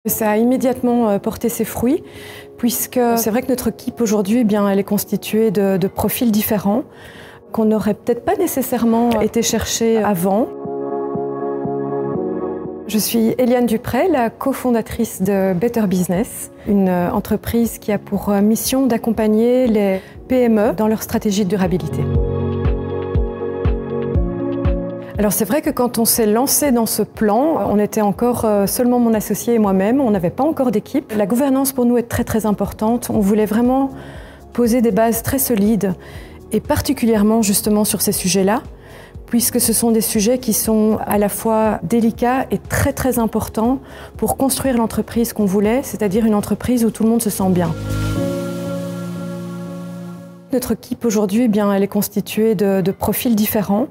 Ça a immédiatement porté ses fruits, puisque c'est vrai que notre équipe aujourd'hui, elle est constituée de profils différents, qu'on n'aurait peut-être pas nécessairement été chercher avant. Je suis Eliane Dupré, la cofondatrice de Better Business, une entreprise qui a pour mission d'accompagner les PME dans leur stratégie de durabilité. Alors c'est vrai que quand on s'est lancé dans ce plan, on était encore seulement mon associé et moi-même, on n'avait pas encore d'équipe. La gouvernance pour nous est très très importante. On voulait vraiment poser des bases très solides et particulièrement justement sur ces sujets-là, puisque ce sont des sujets qui sont à la fois délicats et très très importants pour construire l'entreprise qu'on voulait, c'est-à-dire une entreprise où tout le monde se sent bien. Notre équipe aujourd'hui, elle est constituée de profils différents,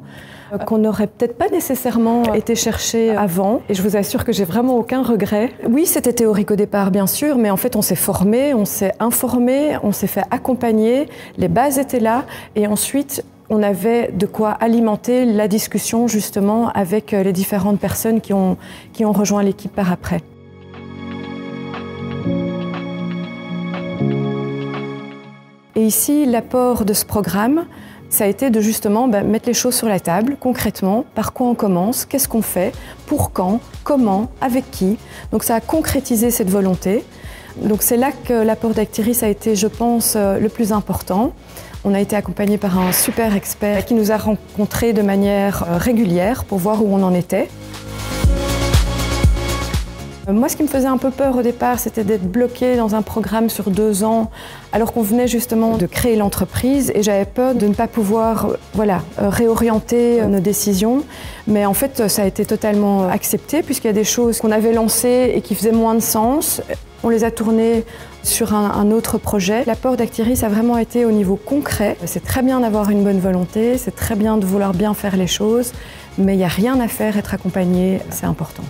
qu'on n'aurait peut-être pas nécessairement été chercher avant. Et je vous assure que j'ai vraiment aucun regret. Oui, c'était théorique au départ, bien sûr, mais en fait, on s'est formé, on s'est informé, on s'est fait accompagner, les bases étaient là, et ensuite, on avait de quoi alimenter la discussion, justement, avec les différentes personnes qui ont rejoint l'équipe par après. Et ici, l'apport de ce programme, ça a été de justement mettre les choses sur la table, concrètement, par quoi on commence, qu'est-ce qu'on fait, pour quand, comment, avec qui. Donc ça a concrétisé cette volonté. Donc c'est là que l'apport d'Actiris a été, je pense, le plus important. On a été accompagné par un super expert qui nous a rencontrés de manière régulière pour voir où on en était. Moi, ce qui me faisait un peu peur au départ, c'était d'être bloquée dans un programme sur 2 ans, alors qu'on venait justement de créer l'entreprise et j'avais peur de ne pas pouvoir réorienter nos décisions. Mais en fait, ça a été totalement accepté puisqu'il y a des choses qu'on avait lancées et qui faisaient moins de sens. On les a tournées sur un autre projet. L'apport d'Actiris a vraiment été au niveau concret. C'est très bien d'avoir une bonne volonté, c'est très bien de vouloir bien faire les choses, mais il n'y a rien à faire, être accompagné, c'est important.